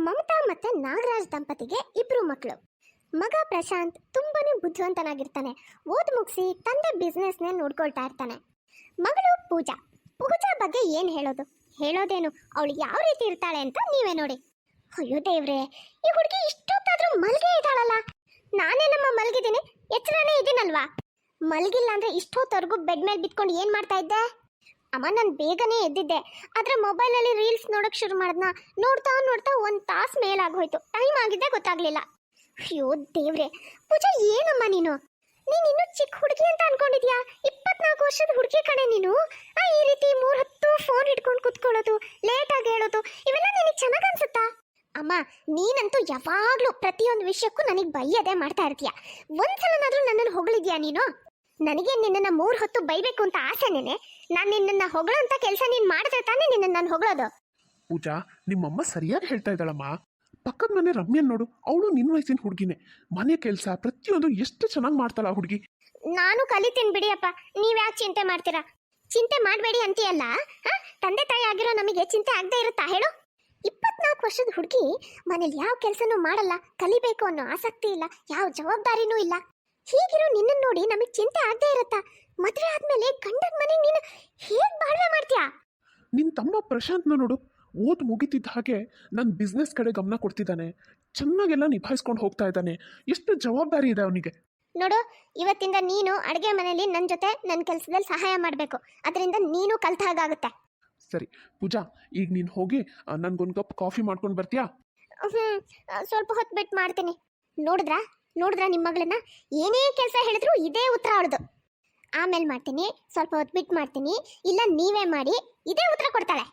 ಮಮತಾ ಮತ್ತೆ ನಾಗರಾಜ್ ದಂಪತಿಗೆ ಇಬ್ರು ಮಕ್ಕಳು. ಮಗ ಪ್ರಶಾಂತ್ ತುಂಬಾನೇ ಬುದ್ಧಿವಂತನಾಗಿರ್ತಾನೆ. ಓದ್ ಮುಗಿಸಿ ತಂದೆ ಬಿಸ್ನೆಸ್ನೇ ನೋಡ್ಕೊಳ್ತಾ ಇರ್ತಾನೆ. ಮಗಳು ಪೂಜಾ ಬಗ್ಗೆ ಏನ್ ಹೇಳೋದೇನು, ಅವಳು ಯಾವ ರೀತಿ ಇರ್ತಾಳೆ ಅಂತ ನೀವೇ ನೋಡಿ. ಅಯ್ಯೋ ದೇವ್ರೆ, ಈ ಹುಡುಗಿ ಇಷ್ಟೊತ್ತಾದ್ರೂ ಮಲ್ಗೆ ಇದ್ದಾಳಲ್ಲ. ನಾನೇ ಮಲ್ಗಿದ್ದೀನಿ, ಎಚ್ಚರನೇ ಇದ್ದೀನಲ್ವಾ. ಮಲ್ಗಿಲ್ಲ ಅಂದ್ರೆ ಇಷ್ಟೊತ್ತವರೆಗೂ ಬೆಡ್ ಮೇಲೆ ಬಿತ್ಕೊಂಡು ಏನ್ ಮಾಡ್ತಾ ಇದ್ದೆ? ಅಮ್ಮ, ನಾನು ಬೇಗನೆ ಎದ್ದಿದ್ದೆ, ಆದ್ರೆ ಮೊಬೈಲಲ್ಲಿ ರೀಲ್ಸ್ ನೋಡಕ್ ಶುರು ಮಾಡಿದ್ನ. ನೋಡ್ತಾ ಒಂದ್ ತಾಸು ಮೇಲಾಗೋಯ್ತು. ಟೈಮ್ ಆಗಿದ್ದೆ ಗೊತ್ತಾಗ್ಲಿಲ್ಲ. ಅಯ್ಯೋ ದೇವ್ರೆ, ಪೂಜಾ ಏನಮ್ಮ ನೀನು ಇನ್ನೂ ಚಿಕ್ಕ ಹುಡುಗಿ ಅಂತ ಅನ್ಕೊಂಡಿದ್ಯಾ? 24 ವರ್ಷದ ಹುಡುಗಿ ಕಣೆ ನೀನು. ಈ ರೀತಿ 3 ಹೊತ್ತು ಫೋನ್ ಹಿಡ್ಕೊಂಡು ಕುತ್ಕೊಳ್ಳೋದು, ಲೇಟ್ ಆಗಿ ಹೇಳೋದು, ಇವೆಲ್ಲ ನಿನಗೆ ಚೆನ್ನಾಗ್ ಅನ್ಸುತ್ತಾ? ಅಮ್ಮ, ನೀನಂತೂ ಯಾವಾಗ್ಲೂ ಪ್ರತಿಯೊಂದು ವಿಷಯಕ್ಕೂ ನನಗೆ ಬೈಯದೇ ಮಾಡ್ತಾ ಇರ್ತೀಯ. ಒಂದ್ಸಲನಾದ್ರೂ ನನ್ನನ್ನು ಹೊಗಳಿದ್ಯಾ ನೀನು? ನನಗೆ ನಿನ್ನನ್ನು 3 ಹೊತ್ತು ಬೈಬೇಕು ಅಂತ ಆಸೆನೇನೆ. ನಾನು ನಿನ್ನನ್ನು ಹೊಗಳೋ ಅಂತ ಕೆಲಸ ನೀನು ಮಾಡಿದ್ರೆ ತಾನೇ ನಿನ್ನನ್ನು ನಾನು ಹೊಗಳೋದು. ಪೂಜಾ, ನಿಮ್ಮಮ್ಮ ಸರಿಯಾಗಿ ಹೇಳ್ತಾ ಇದ್ದಾಳಮ್ಮ. ಪಕ್ಕದ ಮನೆ ರಮ್ಯನ್ ನೋಡು, ಅವಳು ನಿನ್ನ ವಯಸ್ಸಿನ ಹುಡುಗಿನೇ. ಮನೆ ಕೆಲಸ ಪ್ರತಿಯೊಂದು ಎಷ್ಟು ಚೆನ್ನಾಗಿ ಮಾಡ್ತಾಳ ಹುಡುಗಿ. ನಾನು ಕಲಿತೀನಿ ಬಿಡಿಯಪ್ಪ, ನೀವ್ಯಾಕೆ ಚಿಂತೆ ಮಾಡ್ತೀರಾ? ಚಿಂತೆ ಮಾಡಬೇಡಿ ಅಂತೀಯಲ್ಲ, ತಂದೆ ತಾಯಿ ಆಗಿರೋ ನಮಗೆ ಚಿಂತೆ ಆಗದೆ ಇರುತ್ತಾ ಹೇಳು? 24 ವರ್ಷದ ಹುಡುಗಿ ಮನೇಲಿ ಯಾವ ಕೆಲಸನೂ ಮಾಡಲ್ಲ, ಕಲಿಬೇಕು ಅನ್ನೋ ಆಸಕ್ತಿ ಇಲ್ಲ, ಯಾವ ಜವಾಬ್ದಾರಿನೂ ಇಲ್ಲ. ಹೀಗಿರೋ ನಿನ್ನನ್ನು ನೋಡಿ ನಮಗೆ ಚಿಂತೆ ಆಗದೆ ಇರುತ್ತಾ? ಮದುವೆ ಆದ್ಮೇಲೆ ಗಂಡನ ಮನೆಗೆ ನೀನು ಹೇಗೆ ಬಾಳ್ವೆ ಮಾಡ್ತೀಯಾ? ನಿನ್ನ ತಮ್ಮ ಪ್ರಶಾಂತ್ನ ನೋಡು, ಓದ್ ಮುಗಿತಿದ್ದ ಹಾಗೆ ನನ್ನ ಬಿಸ್ನೆಸ್ ಕಡೆ ಗಮನ ಕೊಡ್ತಿದ್ದಾನೆ. ಚೆನ್ನಾಗೆಲ್ಲ ನಿಭಾಯಿಸ್ಕೊಂಡು ಹೋಗ್ತಾ ಇದ್ದಾನೆ. ಎಷ್ಟು ಜವಾಬ್ದಾರಿ ಇದೆ ಅವನಿಗೆ ನೋಡು. ಇವತ್ತಿಂದ ನೀನು ಅಡುಗೆ ಮನೆಯಲ್ಲಿ ನನ್ನ ಜೊತೆ ನನ್ನ ಕೆಲಸದಲ್ಲಿ ಸಹಾಯ ಮಾಡಬೇಕು. ಅದರಿಂದ ನೀನು ಕಲ್ತ ಹಾಗಾಗುತ್ತೆ. ಸರಿ ಪೂಜಾ, ಈಗ ನೀನು ಹೋಗಿ ನನ್ಗೊಂದು ಕಪ್ ಕಾಫಿ ಮಾಡ್ಕೊಂಡು ಬರ್ತೀಯಾ? ಸ್ವಲ್ಪ ಹೊತ್ತು ಬಿಟ್ಟು ಮಾಡ್ತೀನಿ. ನೋಡಿದ್ರಾ ನಿಮ್ಮ ಮಗಳನ್ನ? ಏನೇ ಕೆಲಸ ಹೇಳಿದ್ರು ಇದೇ ಉತ್ತರ ಅವಳದು. ಆಮೇಲೆ ಮಾಡ್ತೀನಿ, ಸ್ವಲ್ಪ ಹೊತ್ತು ಬಿಟ್ಟು ಮಾಡ್ತೀನಿ, ಇಲ್ಲ ನೀವೇ ಮಾಡಿ, ಇದೇ ಉತ್ತರ ಕೊಡ್ತಾಳೆ.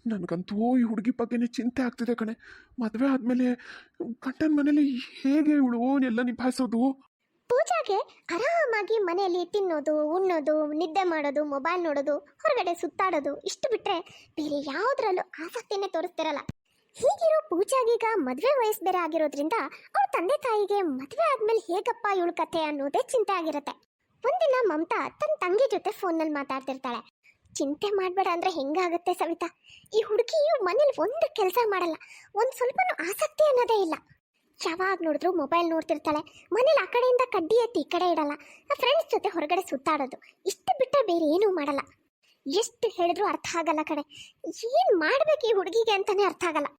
ನನಗಂತೂ ಈ ಹುಡುಗಿ ಬಗ್ಗೆನೇ ಚಿಂತೆ ಆಗ್ತಿದೆ ಕಣೆ. ಮದುವೆ ಆದಮೇಲೆ ಗಂಡನ ಮನೇಲಿ ಹೇಗೆ ಇವಳು ಎಲ್ಲ ನಿಭಾಯಿಸೋದು? ಪೂಜಾಗೆ ಆರಾಮಾಗಿ ಮನೆಯಲ್ಲಿ ತಿನ್ನೋದು, ಉಣ್ಣೋದು, ನಿದ್ದೆ ಮಾಡೋದು, ಮೊಬೈಲ್ ನೋಡೋದು, ಹೊರಗಡೆ ಸುತ್ತಾಡೋದು, ಇಷ್ಟು ಬಿಟ್ಟರೆ ಬೇರೆ ಯಾವುದರಲ್ಲೂ ಆಸಕ್ತಿನೇ ತೋರಿಸ್ತಿರಲ್ಲ. ಹೀಗಿರೋ ಪೂಜಾಗೀಗ ಮದುವೆ ವಯಸ್ಸು ಬೇರೆ ಆಗಿರೋದ್ರಿಂದ ಅವ್ರ ತಂದೆ ತಾಯಿಗೆ ಮದುವೆ ಆದ್ಮೇಲೆ ಹೇಗಪ್ಪ ಇವಳು ಕತೆ ಅನ್ನೋದೇ ಚಿಂತೆ ಆಗಿರುತ್ತೆ. ಒಂದಿನ ಮಮತಾ ತನ್ನ ತಂಗಿ ಜೊತೆ ಫೋನಲ್ಲಿ ಮಾತಾಡ್ತಿರ್ತಾಳೆ. ಚಿಂತೆ ಮಾಡಬೇಡ ಅಂದ್ರೆ ಹೆಂಗಾಗುತ್ತೆ ಸವಿತಾ? ಈ ಹುಡುಗಿ ಮನೇಲಿ ಒಂದು ಕೆಲಸ ಮಾಡಲ್ಲ, ಒಂದು ಸ್ವಲ್ಪನೂ ಆಸಕ್ತಿ ಅನ್ನೋದೇ ಇಲ್ಲ. ಯಾವಾಗ ನೋಡಿದ್ರು ಮೊಬೈಲ್ ನೋಡ್ತಿರ್ತಾಳೆ. ಮನೇಲಿ ಆ ಕಡೆಯಿಂದ ಕಡ್ಡಿ ಎತ್ತಿ ಈ ಕಡೆ ಇಡಲ್ಲ. ಫ್ರೆಂಡ್ಸ್ ಜೊತೆ ಹೊರಗಡೆ ಸುತ್ತಾಡೋದು, ಇಷ್ಟು ಬಿಟ್ಟರೆ ಬೇರೆ ಏನೂ ಮಾಡಲ್ಲ. ಎಷ್ಟು ಹೇಳಿದ್ರು ಅರ್ಥ ಆಗಲ್ಲ ಕಡೆ. ಏನು ಮಾಡ್ಬೇಕು ಈ ಹುಡುಗಿಗೆ ಅಂತಾನೆ ಅರ್ಥ ಆಗಲ್ಲ.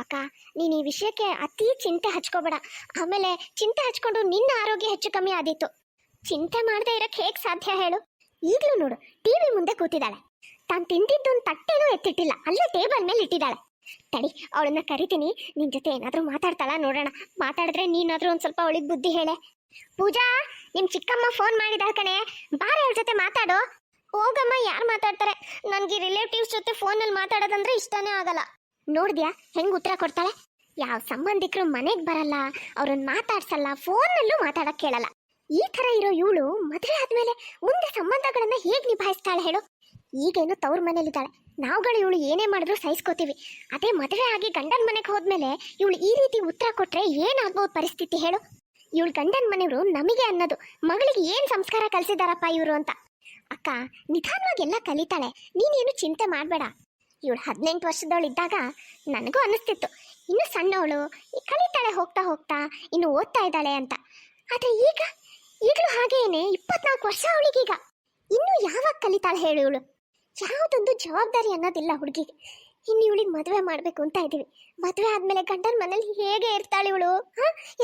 ಅಕ್ಕ, ನೀನು ಈ ವಿಷಯಕ್ಕೆ ಅತಿ ಚಿಂತೆ ಹಚ್ಕೋಬೇಡ. ಆಮೇಲೆ ಚಿಂತೆ ಹಚ್ಕೊಂಡು ನಿನ್ನ ಆರೋಗ್ಯ ಹೆಚ್ಚು ಕಮ್ಮಿ ಆದೀತು. ಚಿಂತೆ ಮಾಡದೆ ಇರಕ್ಕೆ ಹೇಗೆ ಸಾಧ್ಯ ಹೇಳು? ಈಗಲೂ ನೋಡು, ಟಿವಿ ಮುಂದೆ ಕೂತಿದ್ದಾಳೆ. ತಾನು ತಿಂದಿದ್ದೊಂದು ತಟ್ಟೆನೂ ಎತ್ತಿಟ್ಟಿಲ್ಲ, ಅಲ್ಲೇ ಟೇಬಲ್ ಮೇಲೆ ಇಟ್ಟಿದ್ದಾಳೆ. ತಡಿ, ಅವಳನ್ನ ಕರಿತೀನಿ. ನಿನ್ ಜೊತೆ ಏನಾದ್ರೂ ಮಾತಾಡ್ತಾಳ ನೋಡೋಣ. ಮಾತಾಡಿದ್ರೆ ನೀನಾದ್ರೂ ಒಂದ್ ಸ್ವಲ್ಪ ಅವಳಿಗೆ ಬುದ್ಧಿ ಹೇಳೆ. ಪೂಜಾ, ನಿಮ್ ಚಿಕ್ಕಮ್ಮ ಫೋನ್ ಮಾಡಿದಾಳ ಕಣೆ, ಬಾರೆ ಅವಳ ಜೊತೆ ಮಾತಾಡು. ಹೋಗಮ್ಮ, ಯಾರು ಮಾತಾಡ್ತಾರೆ? ನನ್ಗೆ ರಿಲೇಟಿವ್ಸ್ ಜೊತೆ ಫೋನಲ್ಲಿ ಮಾತಾಡೋದಂದ್ರೆ ಇಷ್ಟನೇ ಆಗಲ್ಲ. ನೋಡಿದ್ಯಾ ಹೆಂಗ್ ಉತ್ತರ ಕೊಡ್ತಾಳೆ? ಯಾವ ಸಂಬಂಧಿಕರು ಮನೆಗೆ ಬರಲ್ಲ, ಅವ್ರನ್ನ ಮಾತಾಡ್ಸಲ್ಲ, ಫೋನಲ್ಲೂ ಮಾತಾಡಕ್ ಕೇಳಲ್ಲ. ಈ ತರ ಇರೋ ಇವಳು ಮದುವೆ ಆದ್ಮೇಲೆ ಮುಂದೆ ಸಂಬಂಧಗಳನ್ನ ಹೇಗ್ ನಿಭಾಯಿಸ್ತಾಳೆ ಹೇಳು? ಈಗೇನು ತವ್ರ ಮನೇಲಿದ್ದಾಳೆ, ನಾವುಗಳು ಇವಳು ಏನೇ ಮಾಡಿದ್ರು ಸಹಿಸ್ಕೋತೀವಿ. ಅದೇ ಮದುವೆ ಆಗಿ ಗಂಡನ ಮನೆಗೆ ಹೋದ್ಮೇಲೆ ಇವಳು ಈ ರೀತಿ ಉತ್ತರ ಕೊಟ್ರೆ ಏನಾಗ್ಬೋದು ಪರಿಸ್ಥಿತಿ ಹೇಳು? ಇವಳು ಗಂಡನ ಮನೆಯವರು ನಮಗೆ ಅನ್ನೋದು, ಮಗಳಿಗೆ ಏನ್ ಸಂಸ್ಕಾರ ಕಲಿಸಿದಾರಪ್ಪ ಇವರು ಅಂತ. ಅಕ್ಕ, ನಿಧಾನವಾಗಿ ಎಲ್ಲ ಕಲಿತಾಳೆ, ನೀನೇನು ಚಿಂತೆ ಮಾಡಬೇಡ. ಇವಳು 18 ವರ್ಷದವಳು ಇದ್ದಾಗ ನನಗೂ ಅನ್ನಿಸ್ತಿತ್ತು, ಇನ್ನು ಸಣ್ಣವಳು, ಕಲಿತಾಳೆ ಹೋಗ್ತಾ ಹೋಗ್ತಾ, ಇನ್ನು ಓದ್ತಾ ಇದ್ದಾಳೆ ಅಂತ. ಆದ್ರೆ ಈಗಲೂ ಹಾಗೇನೆ 24 ವರ್ಷ ಅವಳಿಗೀಗ. ಇನ್ನು ಯಾವಾಗ ಕಲಿತಾಳೆ ಹೇಳು ಇವಳು? ಯಾವುದೊಂದು ಜವಾಬ್ದಾರಿ ಅನ್ನೋದಿಲ್ಲ ಹುಡುಗಿಗೆ. ಇನ್ನು ಇವಳಿಗೆ ಮದುವೆ ಮಾಡಬೇಕು ಅಂತ ಇದ್ದೀವಿ. ಮದುವೆ ಆದ್ಮೇಲೆ ಗಂಡನ ಮನೇಲಿ ಹೇಗೆ ಇರ್ತಾಳೆ ಇವಳು?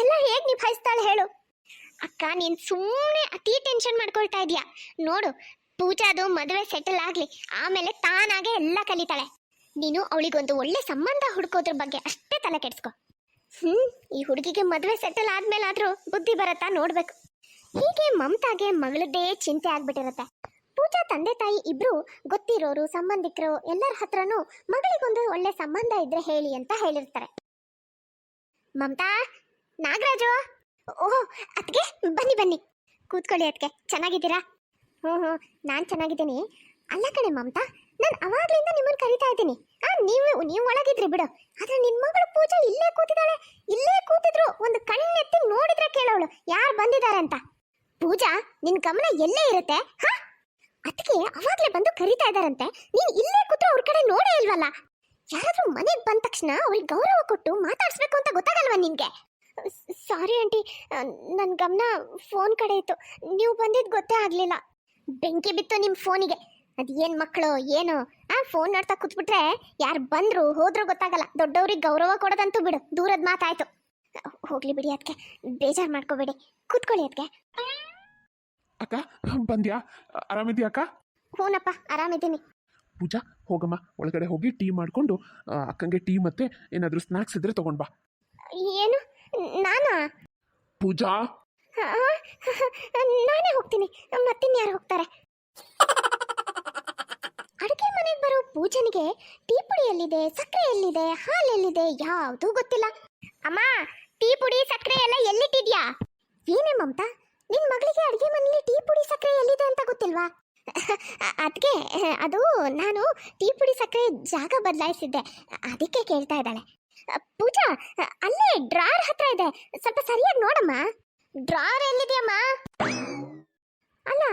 ಎಲ್ಲ ಹೇಗೆ ನಿಭಾಯಿಸ್ತಾಳೆ ಹೇಳು? ಅಕ್ಕ, ನೀನು ಸುಮ್ಮನೆ ಅತಿ ಟೆನ್ಷನ್ ಮಾಡ್ಕೊಳ್ತಾ ಇದೀಯಾ. ನೋಡು, ಪೂಜಾದು ಮದುವೆ ಸೆಟಲ್ ಆಗ್ಲಿ, ಆಮೇಲೆ ತಾನಾಗೆ ಎಲ್ಲ ಕಲಿತಾಳೆ. ನೀನು ಅವಳಿಗೊಂದು ಒಳ್ಳೆ ಸಂಬಂಧ ಹುಡುಕೋದ್ರ ಬಗ್ಗೆ ಅಷ್ಟೇ ತಲೆ ಕೆಡಿಸ್ಕೊ. ಈ ಹುಡುಗಿಗೆ ಮದುವೆ ಸೆಟಲ್ ಆದ್ಮೇಲಾದ್ರೂ ಬುದ್ಧಿ ಬರತ್ತಾ ನೋಡ್ಬೇಕು. ಹೀಗೆ ಮಮತಾಗೆ ಮಗಳದ್ದೇ ಚಿಂತೆ ಆಗ್ಬಿಟ್ಟಿರತ್ತೆ. ಪೂಜಾ ತಂದೆ ತಾಯಿ ಇಬ್ರು ಗೊತ್ತಿರೋರು, ಸಂಬಂಧಿಕರು ಎಲ್ಲರ ಹತ್ರನೂ ಮಗಳಿಗೊಂದು ಒಳ್ಳೆ ಸಂಬಂಧ ಇದ್ರೆ ಹೇಳಿ ಅಂತ ಹೇಳಿರ್ತಾರೆ. ಮಮತಾ, ನಾಗರಾಜು, ಓಹ್ ಅದ್ಕೆ ಬನ್ನಿ ಕೂತ್ಕೊಳ್ಳಿ. ಅದಕ್ಕೆ ಚೆನ್ನಾಗಿದ್ದೀರಾ? ಹ್ಞೂ ನಾನು ಚೆನ್ನಾಗಿದ್ದೀನಿ. ಅಲ್ಲ ಕಣೆ ಮಮತಾ, ನಾನು ಅವಾಗ್ಲಿಂದ ನಿಮ್ಮನ್ನು ಕರಿತಾ ಇದ್ದೀನಿ. ನೀವು ಒಳಗಿದ್ರಿ ಬಿಡು, ಆದ್ರೆ ನಿನ್ನ ಮಗಳು ಪೂಜಾ ಇಲ್ಲೇ ಕೂತಿದ್ದಾಳೆ. ಇಲ್ಲೇ ಕೂತಿದ್ರು ಒಂದು ಕಣ್ಣೆತ್ತಿ ನೋಡಿದ್ರೆ ಕೇಳೋಳು ಯಾರು ಬಂದಿದ್ದಾರೆ ಅಂತ. ಪೂಜಾ, ನಿನ್ ಗಮನ ಎಲ್ಲೇ ಇರುತ್ತೆ? ಅದಕ್ಕೆ ಅವಾಗ್ಲೇ ಬಂದು ಕರಿತಾ ಇದ್ದಾರಂತೆ. ನೀನು ಇಲ್ಲೇ ಕೂತ್ರು ಅವ್ರ ಕಡೆ ನೋಡೇ ಇಲ್ವಲ್ಲ? ಯಾರಾದ್ರೂ ಮನೆಗೆ ಬಂದ ತಕ್ಷಣ ಅವ್ರಿಗೆ ಗೌರವ ಕೊಟ್ಟು ಮಾತಾಡ್ಸ್ಬೇಕು ಅಂತ ಗೊತ್ತಾಗಲ್ವಾ ನಿನ್ಗೆ? ಸಾರಿ ಆಂಟಿ, ನನ್ನ ಗಮನ ಫೋನ್ ಕಡೆ ಇತ್ತು, ನೀವು ಬಂದಿದ್ದು ಗೊತ್ತೇ ಆಗ್ಲಿಲ್ಲ. ಬೆಂಕಿ ಬಿತ್ತು ನಿಮ್ಮ ಫೋನಿಗೆ. ಅದೇನ್ ಮಕ್ಕಳು ಏನು ಫೋನ್ ನೋಡ್ತಾ ಕೂತ್ಬಿಟ್ರೆ ಯಾರು ಬಂದ್ರು ಹೋದ್ರು ಗೊತ್ತಾಗಲ್ಲ. ದೊಡ್ಡವ್ರಿಗೆ ಗೌರವ ಕೊಡೋದಂತೂ ಬಿಡು, ದೂರದ ಮಾತಾಯ್ತು. ಹೋಗ್ಲಿ ಬಿಡಿ ಅದಕ್ಕೆ, ಬೇಜಾರು ಮಾಡ್ಕೋಬೇಡಿ, ಕೂತ್ಕೊಳ್ಳಿ ಅದಕ್ಕೆ. ಅಕ್ಕ ಬಂದ್ಯಾ? ಆರಾಮಿದ್ಯಾ ಅಕ್ಕ? ಹೂನಪ್ಪ, ಆರಾಮಿದ್ದೀನಿ. ಪೂಜಾ ಹೋಗಮ್ಮ, ಒಳಗಡೆ ಹೋಗಿ ಟೀ ಮಾಡಿಕೊಂಡು ಅಕ್ಕಂಗೆ ಟೀ ಮತ್ತೆ ಏನಾದರೂ ಸ್ನ್ಯಾಕ್ಸ್ ಇದ್ರೆ ತಗೊಂಡ್ ಬಾ. ಏನು ನಾನಾ? ಪೂಜಾ ಆ, ನಾನೇ ಹೋಗ್ತೀನಿ, ಮತ್ತಿನ್ಯಾರು ಹೋಗ್ತಾರೆ? ಅಡುಗೆ ಮನೆಗೆ ಬರೋ ಪೂಜನಿಗೆ ಟೀ ಪುಡಿ ಎಲ್ಲಿದೆ, ಸಕ್ಕರೆ ಎಲ್ಲಿದೆ, ಹಾಲು ಎಲ್ಲಿದೆ ಯಾವುದೂ ಗೊತ್ತಿಲ್ಲ. ಅಮ್ಮ, ಟೀ ಪುಡಿ ಸಕ್ಕರೆ ಎಲ್ಲ ಎಲ್ಲಿಟ್ಟಿದ್ಯಾ? ಏನೇ ಮಮತಾ, ನಿನ್ ಮಗಳಿಗೆ ಅಡುಗೆ ಮನೆಯಲ್ಲಿ ಟೀ ಪುಡಿ ಸಕ್ಕರೆ ಎಲ್ಲಿದೆ ಅಂತ ಗೊತ್ತಿಲ್ವಾ? ಅದಕ್ಕೆ ಅದು ನಾನು ಟೀ ಪುಡಿ ಸಕ್ಕರೆ ಜಾಗ ಬದಲಾಯಿಸಿದ್ದೆ, ಅದಕ್ಕೆ ಕೇಳ್ತಾ ಇದ್ದಾಳೆ. ಪೂಜಾ, ಅಲ್ಲೇ ಡ್ರಾರ್ ಹತ್ರ ಇದೆ, ಸ್ವಲ್ಪ ಸರಿಯಾಗಿ ನೋಡಮ್ಮ. ಡ್ರಾರ್ ಎಲ್ಲಿದೆಯಮ್ಮ? ಅಲ್ಲ,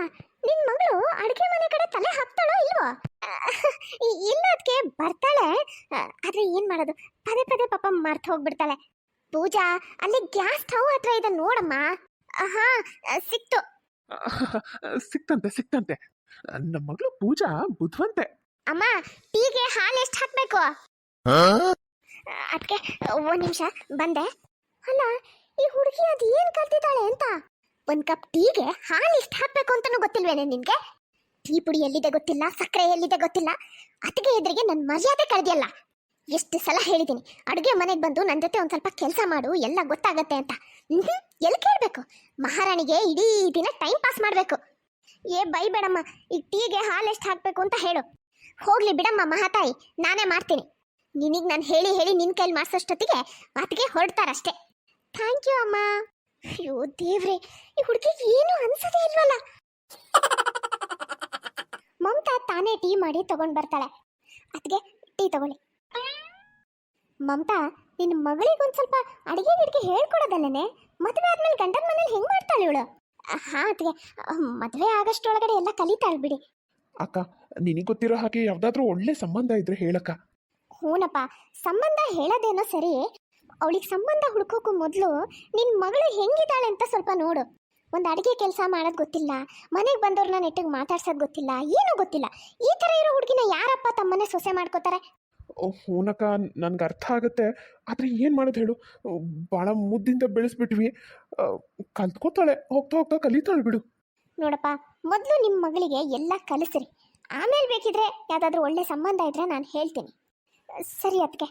ನಿನ್ ಮಗಳು ಅಡುಗೆ ಮನೆ ಕಡೆ ತಲೆ ಹಾಕ್ತಾಳೋ ಇಲ್ವೋ? ಇಲ್ಲ, ಅದಕ್ಕೆ ಬರ್ತಾಳೆ, ಆದ್ರೆ ಏನ್ ಮಾಡೋದು, ಪದೇ ಪದೇ ಪಾಪ ಮರ್ತು ಹೋಗ್ಬಿಡ್ತಾಳೆ. ಪೂಜಾ, ಅಲ್ಲಿ ಗ್ಯಾಸ್ ಸ್ಟವ್ ಹತ್ರ ಇದೆ ನೋಡಮ್ಮ. ಹಾ, ಸಿಕ್ತು. ಸಿಕ್ತಂತೆ. ನಮ್ಮ ಮಗಳು ಪೂಜಾ ಬುದ್ಧಿವಂತೆ. ಅಮ್ಮ, ಟೀಗೆ ಹಾಲು ಎಷ್ಟು ಹಾಕ್ಬೇಕು? ಅದಕ್ಕೆ ಒಂದ್ ನಿಮಿಷ ಬಂದೆ. ಅಲ್ಲ, ಈ ಹುಡುಗಿ ಅದು ಏನ್ ಕಲ್ತಿದ್ದಾಳೆ ಅಂತ. ಒಂದ್ ಕಪ್ ಟೀಗೆ ಹಾಲು ಎಷ್ಟು ಹಾಕ್ಬೇಕು ಅಂತಾನು ಗೊತ್ತಿಲ್ವೇನೆ ನಿನ್ಗೆ? ಟೀ ಪುಡಿ ಎಲ್ಲಿದೆ ಗೊತ್ತಿಲ್ಲ, ಸಕ್ಕರೆ ಎಲ್ಲಿದೆ ಗೊತ್ತಿಲ್ಲ. ಅದಕ್ಕೆ ಎದುರಿಗೆ ನನ್ನ ಮರ್ಯಾದೆ ಕಳೆದಿಯಲ್ಲ. ಎಷ್ಟು ಸಲ ಹೇಳಿದ್ದೀನಿ, ಅಡುಗೆ ಮನೆಗೆ ಬಂದು ನನ್ನ ಜೊತೆ ಒಂದ್ ಸ್ವಲ್ಪ ಕೆಲಸ ಮಾಡು, ಎಲ್ಲ ಗೊತ್ತಾಗತ್ತೆ ಅಂತ. ಎಲ್ಲಿ ಕೇಳಬೇಕು? ಮಹಾರಾಣಿಗೆ ಇಡೀ ದಿನ ಟೈಮ್ ಪಾಸ್ ಮಾಡಬೇಕು. ಬೈಬೇಡಮ್ಮ, ಈ ಟೀಗೆ ಹಾಲು ಎಷ್ಟು ಹಾಕ್ಬೇಕು ಅಂತ ಹೇಳು. ಹೋಗ್ಲಿ ಬಿಡಮ್ಮ ಮಹಾತಾಯಿ, ನಾನೇ ಮಾಡ್ತೀನಿ. ನಿನಗೆ ನಾನು ಹೇಳಿ ಹೇಳಿ ನಿನ್ನ ಕೈಲಿ ಮಾಡಿಸೋಷ್ಟೊತ್ತಿಗೆ ಅದಕ್ಕೆ ಹೊರಡ್ತಾರಷ್ಟೇ. ಥ್ಯಾಂಕ್ ಯು ಅಮ್ಮ. ಅಯ್ಯೋ ದೇವ್ರೆ, ಈ ಹುಡುಗಿಗೆ ಏನು ಅನ್ಸದೇ ಇಲ್ವಲ್ಲ. ಮಮತಾ ತಾನೇ ಟೀ ಮಾಡಿ ತಗೊಂಡ್ ಬರ್ತಾಳೆ. ಅದಕ್ಕೆ ಟೀ ತಗೊಳ್ಳಿ. ಮಮತಾ, ನಿನ್ನ ಮಗಳಿಗೊಂದು ಸ್ವಲ್ಪ ಅಡಿಗೆ ಗಿಡಿಗೆ ಹೇಳ್ಕೊಡೋದಲ್ಲೇನೆ, ಮದುವೆ ಆದ್ಮೇಲೆ ಗಂಡನ ಮನೇಲಿ ಹೆಂಗ್ ಮಾಡ್ತಾಳೆ ಇವಳು? ಹಾ ಅದಕ್ಕೆ, ಮದುವೆ ಆಗಷ್ಟೊಳಗಡೆ ಎಲ್ಲ ಕಲಿತಾಳೆ ಬಿಡಿ. ಅಕ್ಕ, ನಿನಗೆ ಗೊತ್ತಿರೋ ಹಾಗೆ ಯಾವ್ದಾದ್ರೂ ಒಳ್ಳೆ ಸಂಬಂಧ ಇದ್ರೆ ಹೇಳಕ್ಕ. ಹೂನಪ್ಪ, ಸಂಬಂಧ ಹೇಳೋದೇನೋ ಸರಿ, ಅವಳಿಗೆ ಸಂಬಂಧ ಹುಡ್ಕೋಕ್ಕೂ ಮೊದಲು ನಿನ್ನ ಮಗಳು ಹೆಂಗಿದ್ದಾಳೆ ಅಂತ ಸ್ವಲ್ಪ ನೋಡು. ಒಂದು ಅಡುಗೆ ಕೆಲಸ ಮಾಡೋದು ಗೊತ್ತಿಲ್ಲ, ಮನೆಗೆ ಬಂದವ್ರನ್ನ ನೆಟ್ಟಿಗೆ ಮಾತಾಡ್ಸೋದು ಗೊತ್ತಿಲ್ಲ, ಏನೂ ಗೊತ್ತಿಲ್ಲ. ಈ ಥರ ಇರೋ ಹುಡುಗಿನ ಯಾರಪ್ಪ ತಮ್ಮನ್ನೇ ಸೊಸೆ ಮಾಡ್ಕೋತಾರೆ? ಹೂನಕ್ಕ, ನನ್ಗೆ ಅರ್ಥ ಆಗುತ್ತೆ, ಆದರೆ ಏನು ಮಾಡೋದು ಹೇಳು, ಭಾಳ ಮುದ್ದಿಂದ ಬೆಳೆಸ್ಬಿಟ್ವಿ, ಕಲ್ತ್ಕೋತಾಳೆ, ಹೋಗ್ತಾ ಹೋಗ್ತಾ ಕಲಿತಾಳೆ ಬಿಡು. ನೋಡಪ್ಪ, ಮೊದಲು ನಿಮ್ಮ ಮಗಳಿಗೆ ಎಲ್ಲ ಕಲಿಸ್ರಿ, ಆಮೇಲೆ ಬೇಕಿದ್ರೆ ಯಾವುದಾದ್ರೂ ಒಳ್ಳೆ ಸಂಬಂಧ ಇದ್ರೆ ನಾನು ಹೇಳ್ತೀನಿ. ಸರಿ ಅದಕ್ಕೆ.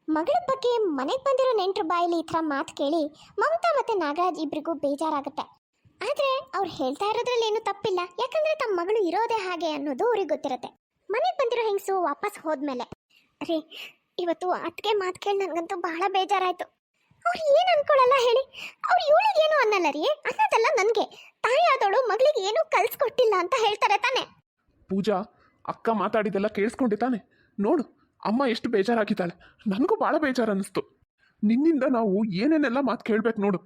ಮಗಳ ಬಗ್ಗೆ ಮನೆಗೆ ಬಂದಿರೋ ನೆಂಟರು ಬಾಯಲ್ಲಿ ಈ ಥರ ಮಾತು ಕೇಳಿ ಮಮತಾ ಮತ್ತು ನಾಗರಾಜ್ ಇಬ್ಬರಿಗೂ ಬೇಜಾರಾಗುತ್ತೆ. ಆದರೆ ಅವ್ರು ಹೇಳ್ತಾ ಇರೋದ್ರಲ್ಲಿ ಏನೂ ತಪ್ಪಿಲ್ಲ, ಯಾಕಂದರೆ ತಮ್ಮ ಮಗಳು ಇರೋದೇ ಹಾಗೆ ಅನ್ನೋದು ಅವ್ರಿಗೆ ಗೊತ್ತಿರುತ್ತೆ. ಮನೆಗೆ ಬಂದಿರೋ ಹೆಂಗಸು ವಾಪಸ್ ಹೋದ್ಮೇಲೆ, ರೀ ಇವತ್ತು ಅದಕ್ಕೆ ಮಾತು ಕೇಳಿ ನನಗಂತೂ ಬಹಳ ಬೇಜಾರಾಯಿತು. ಅವ್ರು ಏನು ಅನ್ಕೊಳ್ಳಲ್ಲ ಹೇಳಿ, ಅವ್ರು ಇವಳಿಗೇನು ಅನ್ನಲ್ಲ ರೀ, ಅನ್ನೋದಲ್ಲ ನನಗೆ. ತಾಯಿಯಾದವಳು ಮಗಳಿಗೆ ಏನೂ ಕಲಿಸ್ಕೊಟ್ಟಿಲ್ಲ ಅಂತ ಹೇಳ್ತಾರೆ ತಾನೆ. ಪೂಜಾ, ಅಕ್ಕ ಮಾತಾಡಿದೆಲ್ಲ ಕೇಳಿಸ್ಕೊಂಡೆ ತಾನೆ? ನೋಡು ಅಮ್ಮ ಎಷ್ಟು ಬೇಜಾರಾಗಿದ್ದಾಳೆ. ನನಗೂ ಭಾಳ ಬೇಜಾರು ಅನ್ನಿಸ್ತು. ನಿನ್ನಿಂದ ನಾವು ಏನೇನೆಲ್ಲ ಮಾತು ಕೇಳ್ಬೇಕು ನೋಡು.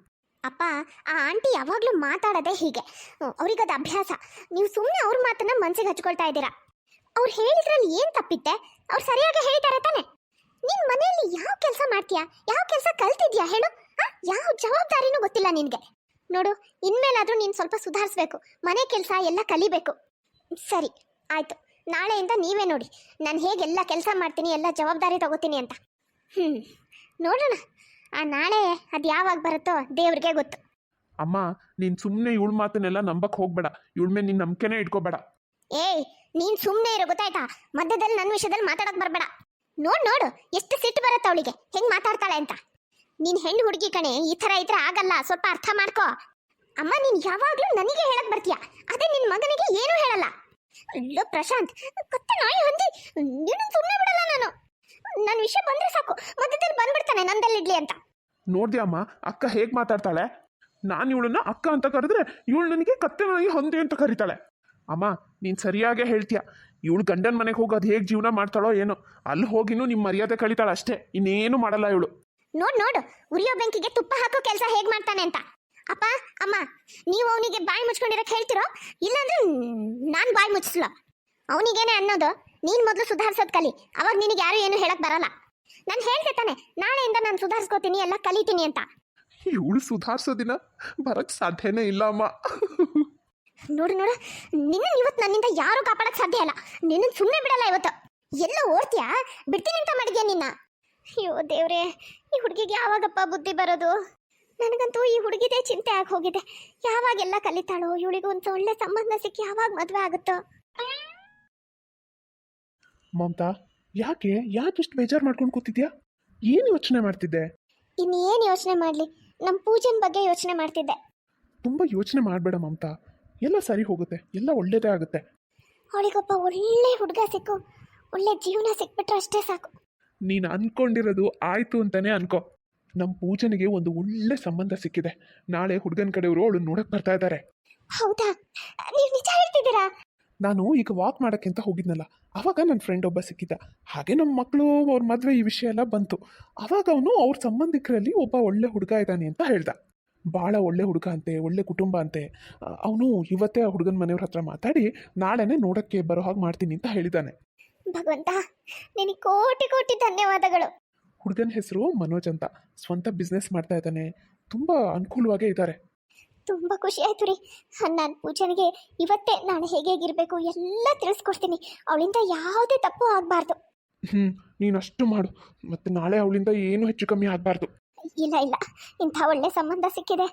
ಅಪ್ಪ, ಆ ಆಂಟಿ ಯಾವಾಗಲೂ ಮಾತಾಡೋದೇ ಹೀಗೆ, ಅವ್ರಿಗದು ಅಭ್ಯಾಸ. ನೀವು ಸುಮ್ಮನೆ ಅವ್ರ ಮಾತನ್ನ ಮನ್ಸಿಗೆ ಹಚ್ಕೊಳ್ತಾ ಇದ್ದೀರಾ. ಅವ್ರು ಹೇಳಿದ್ರಲ್ಲಿ ಏನು ತಪ್ಪಿತ್ತೆ? ಅವ್ರು ಸರಿಯಾಗಿ ಹೇಳಿದ್ದಾರೆ ತಾನೆ. ನಿನ್ನ ಮನೆಯಲ್ಲಿ ಯಾವ ಕೆಲಸ ಮಾಡ್ತೀಯಾ, ಯಾವ ಕೆಲಸ ಕಲ್ತಿದ್ಯಾ ಹೇಳು? ಯಾವ ಜವಾಬ್ದಾರಿನೂ ಗೊತ್ತಿಲ್ಲ ನಿನಗೆ. ನೋಡು, ಇನ್ಮೇಲಾದರೂ ನೀನು ಸ್ವಲ್ಪ ಸುಧಾರಿಸ್ಬೇಕು, ಮನೆ ಕೆಲಸ ಎಲ್ಲ ಕಲಿಬೇಕು. ಸರಿ ಆಯಿತು, ನಾಳೆಯಿಂದ ನೀವೇ ನೋಡಿ ನಾನು ಹೇಗೆಲ್ಲ ಕೆಲಸ ಮಾಡ್ತೀನಿ, ಎಲ್ಲ ಜವಾಬ್ದಾರಿ ತಗೋತೀನಿ ಅಂತ. ನೋಡೋಣ, ಆ ನಾಳೆ ಅದು ಯಾವಾಗ ಬರುತ್ತೋ ದೇವ್ರಿಗೆ ಗೊತ್ತು. ಅಮ್ಮ, ನೀನು ಸುಮ್ಮನೆ ಇವಳ ಮಾತನ್ನೆಲ್ಲ ನಂಬಕ್ಕೆ ಹೋಗ್ಬೇಡ, ಇವಳ ಮೇಲೆ ನೀನು ನಂಬಿಕೆನೇ ಇಟ್ಕೋಬೇಡ. ಏಯ್, ನೀನು ಸುಮ್ಮನೆ ಇರೋ, ಗೊತ್ತಾಯ್ತಾ? ಮಧ್ಯದಲ್ಲಿ ನನ್ನ ವಿಷಯದಲ್ಲಿ ಮಾತಾಡೋಕೆ ಬರಬೇಡ. ನೋಡು ಎಷ್ಟು ಸಿಟ್ಟು ಬರುತ್ತೆ ಅವಳಿಗೆ, ಹೆಂಗೆ ಮಾತಾಡ್ತಾಳೆ ಅಂತ. ನೀನು ಹೆಣ್ಣು ಹುಡುಗಿ ಕಣೆ, ಈ ಥರ ಇದ್ರೆ ಆಗಲ್ಲ, ಸ್ವಲ್ಪ ಅರ್ಥ ಮಾಡ್ಕೋ. ಅಮ್ಮ, ನೀನು ಯಾವಾಗಲೂ ನನಗೆ ಹೇಳಕ್ ಬರ್ತೀಯ, ಅದೇ ನಿನ್ನ ಮಗನಿಗೆ ಏನೂ ಹೇಳಲ್ಲ. ಅಲ್ಲೋ ಪ್ರಶಾಂತ್, ಕತ್ತೆ ನಾಯಿ ಹೊಂದಿ, ನೀನು ಸುಮ್ಮನೆ ಬಿಡಲ್ಲ ನಾನು. ನನ್ನ ವಿಷಯ ಬಂದ್ರೆ ಸಾಕು ಮಧ್ಯದಲ್ಲಿ ಬಂದ್ಬಿಡ್ತಾನೆ ನಂದಲ್ಲಿಡ್ಲಿ ಅಂತ. ನೋಡ್ದ್ಯಾ ಅಮ್ಮ, ಅಕ್ಕ ಹೇಗೆ ಮಾತಾಡ್ತಾಳೆ? ನಾನು ಇವಳನ್ನ ಅಕ್ಕ ಅಂತ ಕರೆದ್ರೆ ಇವಳು ನನಗೆ ಕತ್ತೆ ನಾಯಿ ಹೊಂದಿ ಅಂತ ಕರೀತಾಳೆ. ಅಮ್ಮ, ನೀನು ಸರಿಯಾಗೇ ಹೇಳ್ತೀಯ. ಇವಳು ಗಂಡನ ಮನೆಗೆ ಹೋಗೋದು ಹೇಗೆ ಜೀವನ ಮಾಡ್ತಾಳೋ ಏನೋ, ಅಲ್ಲಿ ಹೋಗಿನೂ ನಿಮ್ಮ ಮರ್ಯಾದೆ ಕಳೀತಾಳೆ ಅಷ್ಟೇ, ಇನ್ನೇನು ಮಾಡಲ್ಲ ಇವಳು. ನೋಡು, ಉರಿಯೋ ಬೆಂಕಿಗೆ ತುಪ್ಪ ಹಾಕೋ ಕೆಲಸ ಹೇಗೆ ಮಾಡ್ತಾನೆ ಅಂತ. ಅಪ್ಪ ಅಮ್ಮ, ನೀವು ಅವನಿಗೆ ಬಾಯಿ ಮುಚ್ಕೊಂಡಿರಕ್ಕೆ ಹೇಳ್ತಿರೋ, ಇಲ್ಲಾಂದ್ರೆ ನಾನು ಬಾಯಿ ಮುಚ್ಚಿಸ್ಲ. ಅವನಿಗೇನೆ ಅನ್ನೋದು, ನೀನ್ ಮೊದಲು ಸುಧಾರಿಸೋದ್ ಕಲಿ, ಅವಾಗ ನಿನಗೆ ಯಾರು ಏನು ಹೇಳಕ್ ಬರಲ್ಲ. ನಾನು ಹೇಳ್ದೆ ತಾನೆ ನಾಳೆಯಿಂದ ನಾನು ಸುಧಾರಿಸ್ಕೋತೀನಿ, ಎಲ್ಲ ಕಲಿತೀನಿ ಅಂತ. ಇವಳು ಸುಧಾರಿಸೋ ದಿನ ಬರಕ್ ಸಾಧ್ಯನೇ ಇಲ್ಲ ಅಮ್ಮ. ನೋಡು ನೋಡು, ನಿನ್ನ ಇವತ್ತು ನನ್ನಿಂದ ಯಾರು ಕಾಪಾಡಕ್ ಸಾಧ್ಯ ಇಲ್ಲ. ನಿನ್ನ ಸುಮ್ಮನೆ ಬಿಡಲ್ಲ ಇವತ್ತು. ಎಲ್ಲ ಓಡ್ತೀಯಾ, ಬಿಡ್ತೀನಿ ಅಂತ ಮಾಡಿದ್ಯಾ ನಿನ್ನ. ಅಯ್ಯೋ ದೇವ್ರೆ, ಈ ಹುಡುಗಿಗೆ ಯಾವಾಗಪ್ಪ ಬುದ್ಧಿ ಬರೋದು? ನನಗಂತೂ ಈ ಹುಡುಗಿದೇ ಚಿಂತೆ ಆಗಿ ಹೋಗಿದೆ. ಯಾವಾಗೆಲ್ಲ ಕಲಿತಾಳೋ, ಇವಳಿಗೂ ಒಂದು ಒಳ್ಳೆ ಸಂಬಂಧ ಸಿಕ್ಕಿ ಯಾವಾಗ ಮದುವೆ ಆಗುತ್ತೋ. ಮಮತಾ, ಯಾಕೆ ಇಷ್ಟು ಬೇಜಾರು ಮಾಡ್ಕೊಂಡು ಕೂತಿದ್ಯಾ? ಏನು ಯೋಚನೆ ಮಾಡ್ತಿದ್ದೆ? ಇನ್ನೇನು ಯೋಚನೆ ಮಾಡಲಿ, ನಮ್ಮ ಪೂಜೆನ ಬಗ್ಗೆ ಯೋಚನೆ ಮಾಡ್ತಿದ್ದೆ. ತುಂಬ ಯೋಚನೆ ಮಾಡಬೇಡ ಮಮತಾ, ಎಲ್ಲ ಸರಿ ಹೋಗುತ್ತೆ, ಎಲ್ಲ ಒಳ್ಳೇದೇ ಆಗುತ್ತೆ. ಅವಳಿಗೊಬ್ಬ ಒಳ್ಳೆ ಹುಡುಗ ಸಿಕ್ಕು, ಒಳ್ಳೆ ಜೀವನ ಸಿಕ್ಬಿಟ್ರೆ ಅಷ್ಟೇ ಸಾಕು. ನೀನು ಅನ್ಕೊಂಡಿರೋದು ಆಯ್ತು ಅಂತಾನೆ ಅನ್ಕೋ. ನಮ್ಮ ಪೂಜನಿಗೆ ಒಂದು ಒಳ್ಳೆ ಸಂಬಂಧ ಸಿಕ್ಕಿದೆ. ನಾಳೆ ಹುಡುಗನ ಕಡೆಯವರು ಅವಳು ನೋಡಕ್ ಬರ್ತಾ ಇದ್ದಾರೆ. ಹೌದಾ? ನೀವು ನಿಜ ಹೇಳ್ತಿದ್ದೀರಾ? ನಾನು ಈಗ ವಾಕ್ ಮಾಡೋಕ್ಕೆ ಅಂತ ಹೋಗಿದ್ನಲ್ಲ, ಆವಾಗ ನನ್ನ ಫ್ರೆಂಡ್ ಒಬ್ಬ ಸಿಕ್ಕಿದ್ದ. ಹಾಗೆ ನಮ್ಮ ಮಕ್ಕಳು ಅವ್ರ ಮದುವೆ ಈ ವಿಷಯ ಎಲ್ಲ ಬಂತು. ಆವಾಗ ಅವನು ಅವ್ರ ಸಂಬಂಧಿಕರಲ್ಲಿ ಒಬ್ಬ ಒಳ್ಳೆ ಹುಡುಗ ಇದ್ದಾನೆ ಅಂತ ಹೇಳ್ದ. ಭಾಳ ಒಳ್ಳೆ ಹುಡುಗ ಅಂತೆ, ಒಳ್ಳೆ ಕುಟುಂಬ ಅಂತೆ. ಅವನು ಇವತ್ತೇ ಆ ಹುಡುಗನ ಮನೆಯವ್ರ ಹತ್ರ ಮಾತಾಡಿ ನಾಳೆನೇ ನೋಡೋಕ್ಕೆ ಬರೋ ಹಾಗೆ ಮಾಡ್ತೀನಿ ಅಂತ ಹೇಳಿದ್ದಾನೆ. ಭಗವಂತ, ನಿನಗೆ ಕೋಟಿ ಕೋಟಿ ಧನ್ಯವಾದಗಳು. ಹುಡುಗನ ಹೆಸರು ಮನೋಜ್ ಅಂತ, ಸ್ವಂತ ಬಿಸ್ನೆಸ್ ಮಾಡ್ತಾ ಇದ್ದಾನೆ. ತುಂಬ ಅನುಕೂಲವಾಗೇ ಇದ್ದಾರೆ. ತುಂಬ ಖುಷಿ ಆಯ್ತು ರೀ. ನಾನು ಪೂಜನಿಗೆ ಇವತ್ತೇ ನಾಳೆ ಹೇಗಿರಬೇಕು ಎಲ್ಲ ತಿಳಿಸ್ಕೊಡ್ತೀನಿ. ಅವಳಿಂದ ಯಾವುದೇ ತಪ್ಪು ಆಗಬಾರ್ದು. ನೀನು ಅಷ್ಟು ಮಾಡು, ಮತ್ತು ನಾಳೆ ಅವಳಿಂದ ಏನು ಹೆಚ್ಚು ಕಮ್ಮಿ ಆಗಬಾರ್ದು. ಇಲ್ಲ ಇಲ್ಲ, ಇಂಥ ಒಳ್ಳೆ ಸಂಬಂಧ ಸಿಕ್ಕಿದೆ,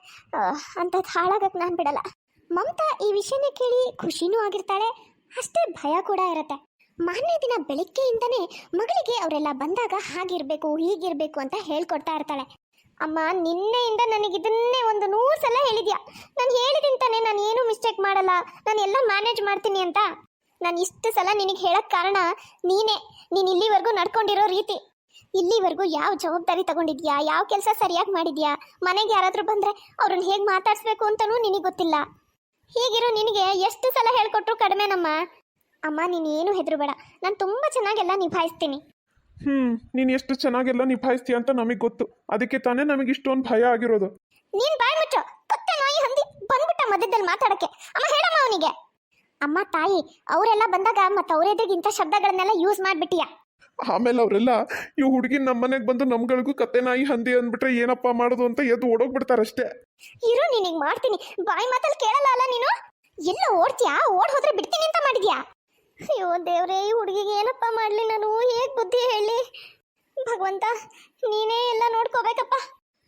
ಅಂಥದ್ದು ಹಾಳಾಗಕ್ಕೆ ನಾನು ಬಿಡಲ್ಲ. ಮಮತಾ ಈ ವಿಷಯನ ಕೇಳಿ ಖುಷಿನೂ ಆಗಿರ್ತಾಳೆ, ಅಷ್ಟೇ ಭಯ ಕೂಡ ಇರುತ್ತೆ. ಮಾರನೇ ದಿನ ಬೆಳಿಗ್ಗೆಯಿಂದನೇ ಮಗಳಿಗೆ ಅವರೆಲ್ಲ ಬಂದಾಗ ಹಾಗಿರ್ಬೇಕು ಹೀಗಿರ್ಬೇಕು ಅಂತ ಹೇಳ್ಕೊಡ್ತಾ ಇರ್ತಾಳೆ. ಅಮ್ಮ, ನಿನ್ನೆಯಿಂದ ನನಗಿದನ್ನೇ ಒಂದು 100 ಸಲ ಹೇಳಿದ್ಯಾ. ನಾನು ಹೇಳಿದ್ದೀನಿ ತಾನೆ, ನಾನು ಏನು ಮಿಸ್ಟೇಕ್ ಮಾಡಲ್ಲ, ನಾನು ಎಲ್ಲ ಮ್ಯಾನೇಜ್ ಮಾಡ್ತೀನಿ ಅಂತ. ನಾನು ಇಷ್ಟು ಸಲ ನಿನಗೆ ಹೇಳೋಕ್ಕೆ ಕಾರಣ ನೀನೇ. ನೀನು ಇಲ್ಲಿವರೆಗೂ ನಡ್ಕೊಂಡಿರೋ ರೀತಿ, ಇಲ್ಲಿವರೆಗೂ ಯಾವ ಜವಾಬ್ದಾರಿ ತಗೊಂಡಿದ್ಯಾ, ಯಾವ ಕೆಲಸ ಸರಿಯಾಗಿ ಮಾಡಿದ್ಯಾ, ಮನೆಗೆ ಯಾರಾದರೂ ಬಂದರೆ ಅವ್ರನ್ನ ಹೇಗೆ ಮಾತಾಡಿಸ್ಬೇಕು ಅಂತಲೂ ನಿನಗೆ ಗೊತ್ತಿಲ್ಲ. ಹೀಗಿರೋ ನಿನಗೆ ಎಷ್ಟು ಸಲ ಹೇಳ್ಕೊಟ್ರು ಕಡಿಮೆನಮ್ಮ. ಅಮ್ಮ, ನೀನು ಏನು ಹೆದರಬೇಡ, ನಾನು ತುಂಬ ಚೆನ್ನಾಗೆಲ್ಲ ನಿಭಾಯಿಸ್ತೀನಿ. ನೀನು ಎಷ್ಟು ಚೆನ್ನಾಗೆಲ್ಲ ನಿಭಾಯಿಸ್ತೀಯ ಅಂತ ನಮಗೆ ಗೊತ್ತು. ಅದಕ್ಕೆ ತಾನೇ ನಮಗೆ ಇಷ್ಟೊಂದು ಭಯ ಆಗಿರೋದು. ನೀನು ಬಾಯ್ ಮುಚ್ಚು, ಕತ್ತೆ ನಾಯಿ ಹಂದಿ ಬಂದ್ಬಿಟ್ಟ ಮಧ್ಯದಲ್ಲಿ ಮಾತಾಡಕ್ಕೆ. ಅಮ್ಮ, ಹೇಳಮ್ಮ ಅವನಿಗೆ. ಅಮ್ಮ ತಾಯಿ, ಅವರೆಲ್ಲ ಬಂದಾಗ ಮತ್ತೆ ಅವರೆದ್ರಿಗಿಂತ ಶಬ್ದಗಳನ್ನೆಲ್ಲ ಯೂಸ್ ಮಾಡಿಬಿಟ್ಟಿಯ. ಆಮೇಲೆ ಅವರೆಲ್ಲ ಈ ಹುಡುಗಿನ ನಮ್ಮ ಮನೆಗೆ ಬಂದು ನಮ್ಗಳಿಗೂ ಕತ್ತೆ ನಾಯಿ ಹಂದಿ ಅಂದ್ಬಿಟ್ರೆ ಏನಪ್ಪ ಮಾಡೋದು ಅಂತ ಎದ್ದು ಓಡೋಗ್ಬಿಡ್ತಾರಷ್ಟೇ. ಇರು, ನೀನಿಗೆ ಮಾಡ್ತೀನಿ. ಬಾಯಿ ಮಾತಲ್ಲಿ ಕೇಳಲ್ಲ ಅಲ್ಲ ನೀನು. ಎಲ್ಲ ಓಡ್ತೀಯಾ? ಓಡ್ ಹೋದ್ರೆ ಬಿಡ್ತೀನಿ ಅಂತ ಮಾಡಿದ್ಯಾ? ಅಯ್ಯೋ ದೇವ್ರೇ, ಈ ಹುಡುಗಿಗೆ ಏನಪ್ಪ ಮಾಡಲಿ ನಾನು? ಹೇಗೆ ಬುದ್ಧಿ ಹೇಳಿ? ಭಗವಂತ, ನೀನೇ ಎಲ್ಲ ನೋಡ್ಕೋಬೇಕಪ್ಪ.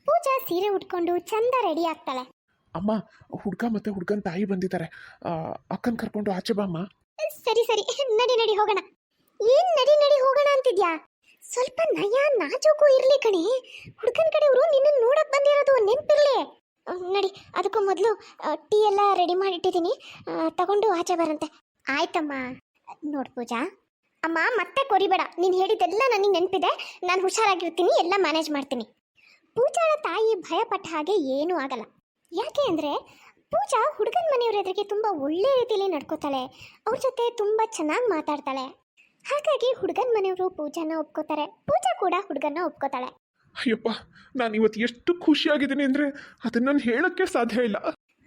ಪೂಜಾ ಸೀರೆ ಉಟ್ಕೊಂಡು ಚಂದ ರೆಡಿ ಆಗ್ತಾಳೆ. ಅಮ್ಮ, ಹುಡುಗ ಮತ್ತೆ ಹುಡುಗನ ತಾಯಿ ಬಂದಿದ್ದಾರೆ. ಅಕ್ಕನ ಕರ್ಕೊಂಡು ಆಚೆ ಬಾ ಅಮ್ಮ. ಸರಿ ಸರಿ, ನಡಿ ನಡಿ ಹೋಗೋಣ. ಏನ್ ನಡಿ ನಡಿ ಹೋಗೋಣ ಅಂತಿದ್ಯಾ? ಸ್ವಲ್ಪ ನಯ ನಾಜೂಕು ಇರ್ಲಿ ಕಣೆ. ಹುಡುಗನ ಕಡೆಯವರು ನಿನ್ನ ನೋಡಕ್ ಬಂದಿರೋದು ನೆನ್ಪಿರ್ಲಿ. ನಡಿ, ಅದಕ್ಕೂ ಮೊದಲು ಟೀ ಎಲ್ಲ ರೆಡಿ ಮಾಡಿಟ್ಟಿದ್ದೀನಿ, ತಗೊಂಡು ಆಚೆ ಬರಂತೆ. ಆಯ್ತಮ್ಮ. ನೋಡ್ ಪೂಜಾ, ಅಮ್ಮ ಮತ್ತೆ ಕೊರಿಬೇಡ. ನೀನು ಹೇಳಿದ್ದೆಲ್ಲ ನನಗೆ ನೆನಪಿದೆ, ನಾನು ಹುಷಾರಾಗಿರ್ತೀನಿ, ಎಲ್ಲ ಮ್ಯಾನೇಜ್ ಮಾಡ್ತೀನಿ. ಪೂಜಾಳ ತಾಯಿ ಭಯಪಟ್ಟ ಹಾಗೆ ಏನೂ ಆಗಲ್ಲ. ಯಾಕೆ ಅಂದರೆ ಪೂಜಾ ಹುಡುಗನ ಮನೆಯವ್ರ ಎದುರಿಗೆ ತುಂಬ ಒಳ್ಳೆ ರೀತಿಯಲ್ಲಿ ನಡ್ಕೋತಾಳೆ, ಅವ್ರ ಜೊತೆ ತುಂಬ ಚೆನ್ನಾಗಿ ಮಾತಾಡ್ತಾಳೆ. ಹಾಗಾಗಿ ಹುಡುಗನ ಮನೆಯವರು ಪೂಜಾನ ಒಪ್ಕೋತಾರೆ, ಪೂಜಾ ಕೂಡ ಹುಡುಗನ ಒಪ್ಕೋತಾಳೆ. ಅಯ್ಯಪ್ಪ, ನಾನು ಇವತ್ತು ಎಷ್ಟು ಖುಷಿಯಾಗಿದ್ದೀನಿ ಅಂದರೆ ಅದನ್ನು ನಾನು ಹೇಳೋಕ್ಕೆ ಸಾಧ್ಯ ಇಲ್ಲ.